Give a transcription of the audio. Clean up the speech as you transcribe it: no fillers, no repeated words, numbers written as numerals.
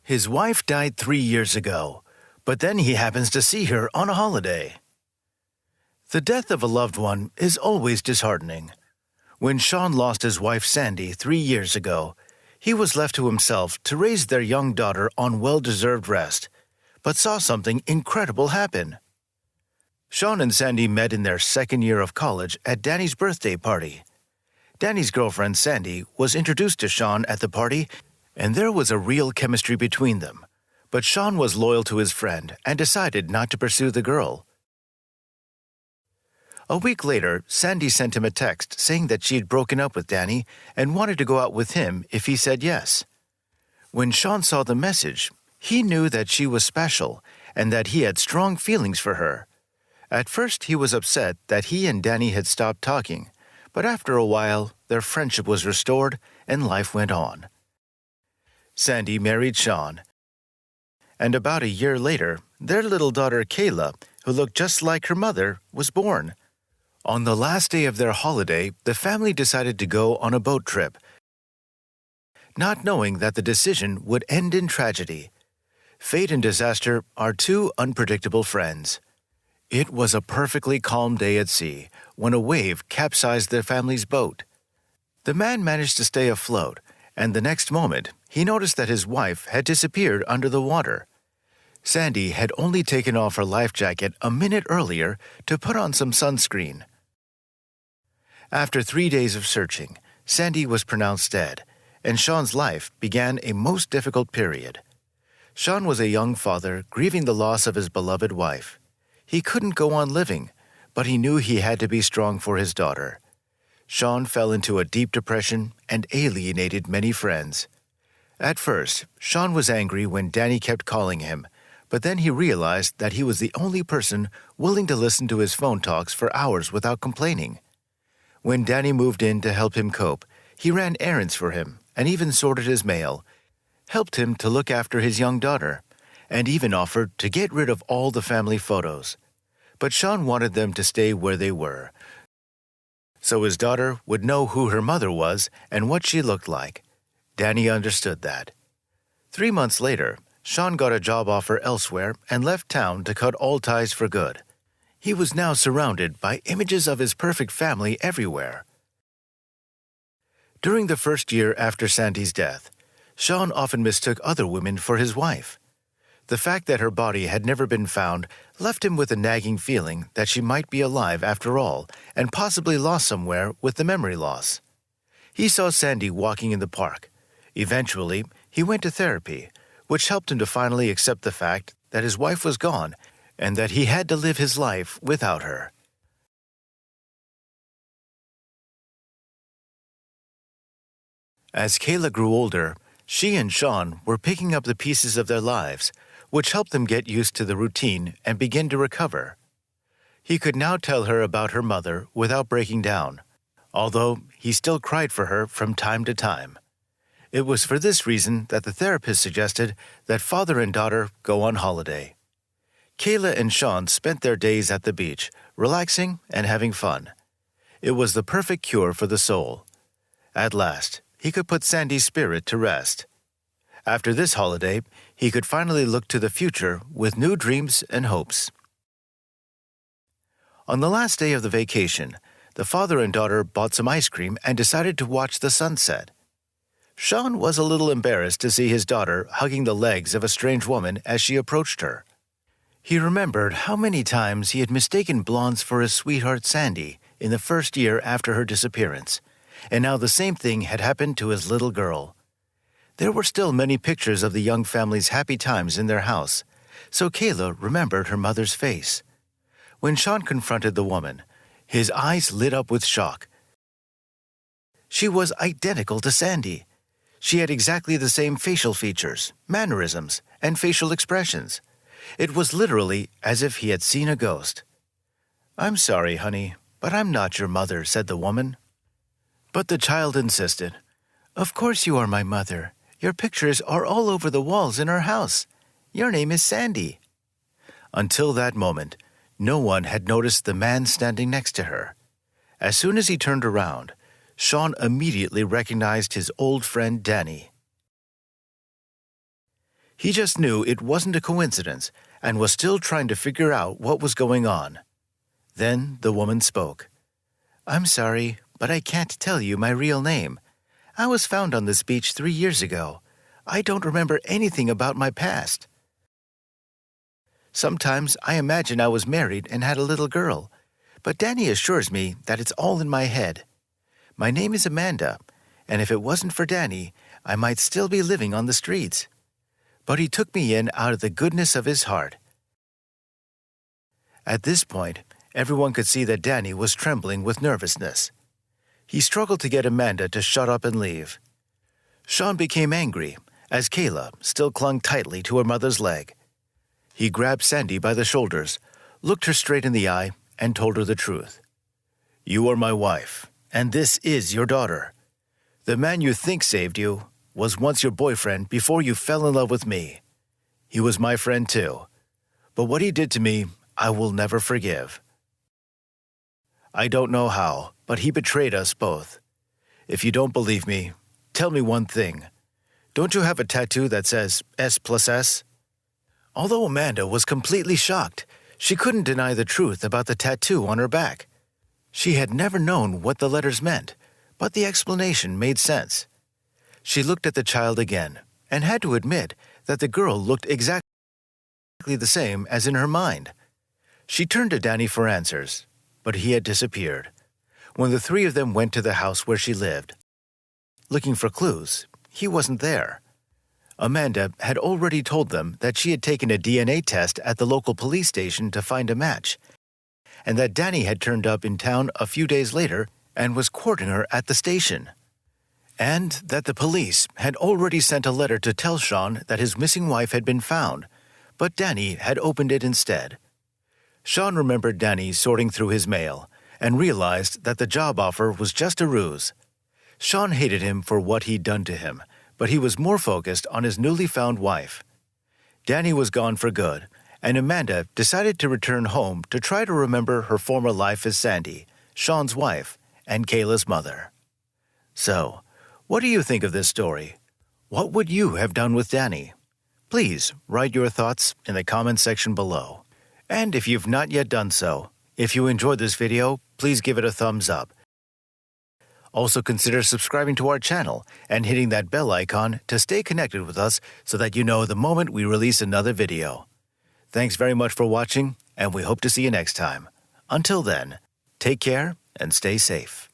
His wife died 3 years ago, but then he happens to see her on a holiday. The death of a loved one is always disheartening. When Sean lost his wife Sandy 3 years ago, he was left to himself to raise their young daughter on well-deserved rest, but saw something incredible happen. Sean and Sandy met in their second year of college at Danny's birthday party. Danny's girlfriend Sandy was introduced to Sean at the party, and there was a real chemistry between them. But Sean was loyal to his friend and decided not to pursue the girl. A week later, Sandy sent him a text saying that she had broken up with Danny and wanted to go out with him if he said yes. When Sean saw the message, he knew that she was special and that he had strong feelings for her. At first, he was upset that he and Danny had stopped talking, but after a while, their friendship was restored and life went on. Sandy married Sean, and about a year later, their little daughter Kayla, who looked just like her mother, was born. On the last day of their holiday, the family decided to go on a boat trip, not knowing that the decision would end in tragedy. Fate and disaster are two unpredictable friends. It was a perfectly calm day at sea when a wave capsized their family's boat. The man managed to stay afloat, and the next moment, he noticed that his wife had disappeared under the water. Sandy had only taken off her life jacket a minute earlier to put on some sunscreen. After 3 days of searching, Sandy was pronounced dead, and Sean's life began a most difficult period. Sean was a young father grieving the loss of his beloved wife. He couldn't go on living, but he knew he had to be strong for his daughter. Sean fell into a deep depression and alienated many friends. At first, Sean was angry when Danny kept calling him, but then he realized that he was the only person willing to listen to his phone talks for hours without complaining. When Danny moved in to help him cope, he ran errands for him and even sorted his mail, helped him to look after his young daughter, and even offered to get rid of all the family photos. But Sean wanted them to stay where they were, so his daughter would know who her mother was and what she looked like. Danny understood that. 3 months later, Sean got a job offer elsewhere and left town to cut all ties for good. He was now surrounded by images of his perfect family everywhere. During the first year after Sandy's death, Sean often mistook other women for his wife. The fact that her body had never been found left him with a nagging feeling that she might be alive after all and possibly lost somewhere with the memory loss. He saw Sandy walking in the park. Eventually, he went to therapy, which helped him to finally accept the fact that his wife was gone and that he had to live his life without her. As Kayla grew older, she and Sean were picking up the pieces of their lives, which helped them get used to the routine and begin to recover. He could now tell her about her mother without breaking down, although he still cried for her from time to time. It was for this reason that the therapist suggested that father and daughter go on holiday. Kayla and Sean spent their days at the beach, relaxing and having fun. It was the perfect cure for the soul. At last, he could put Sandy's spirit to rest. After this holiday, he could finally look to the future with new dreams and hopes. On the last day of the vacation, the father and daughter bought some ice cream and decided to watch the sunset. Sean was a little embarrassed to see his daughter hugging the legs of a strange woman as she approached her. He remembered how many times he had mistaken blondes for his sweetheart Sandy in the first year after her disappearance, and now the same thing had happened to his little girl. There were still many pictures of the young family's happy times in their house, so Kayla remembered her mother's face. When Sean confronted the woman, his eyes lit up with shock. She was identical to Sandy. She had exactly the same facial features, mannerisms, and facial expressions. It was literally as if he had seen a ghost. "I'm sorry, honey, but I'm not your mother," said the woman. But the child insisted. "Of course you are my mother. Your pictures are all over the walls in our house. Your name is Sandy." Until that moment, no one had noticed the man standing next to her. As soon as he turned around, Sean immediately recognized his old friend Danny. He just knew it wasn't a coincidence and was still trying to figure out what was going on. Then the woman spoke. "I'm sorry, but I can't tell you my real name. I was found on this beach 3 years ago. I don't remember anything about my past. Sometimes I imagine I was married and had a little girl, but Danny assures me that it's all in my head. My name is Amanda, and if it wasn't for Danny, I might still be living on the streets. But he took me in out of the goodness of his heart." At this point, everyone could see that Danny was trembling with nervousness. He struggled to get Amanda to shut up and leave. Sean became angry as Kayla still clung tightly to her mother's leg. He grabbed Sandy by the shoulders, looked her straight in the eye, and told her the truth. "You are my wife, and this is your daughter. The man you think saved you was once your boyfriend before you fell in love with me. He was my friend too, but what he did to me, I will never forgive. I don't know how, but he betrayed us both. If you don't believe me, tell me one thing. Don't you have a tattoo that says S+S? Although Amanda was completely shocked, she couldn't deny the truth about the tattoo on her back. She had never known what the letters meant, but the explanation made sense. She looked at the child again and had to admit that the girl looked exactly the same as in her mind. She turned to Danny for answers, but he had disappeared. When the three of them went to the house where she lived, looking for clues, he wasn't there. Amanda had already told them that she had taken a DNA test at the local police station to find a match, and that Danny had turned up in town a few days later and was courting her at the station, and that the police had already sent a letter to tell Sean that his missing wife had been found, but Danny had opened it instead. Sean remembered Danny sorting through his mail and realized that the job offer was just a ruse. Sean hated him for what he'd done to him, but he was more focused on his newly found wife. Danny was gone for good, and Amanda decided to return home to try to remember her former life as Sandy, Sean's wife, and Kayla's mother. So, what do you think of this story? What would you have done with Danny? Please write your thoughts in the comment section below. And if you've not yet done so, if you enjoyed this video, please give it a thumbs up. Also consider subscribing to our channel and hitting that bell icon to stay connected with us so that you know the moment we release another video. Thanks very much for watching, and we hope to see you next time. Until then, take care and stay safe.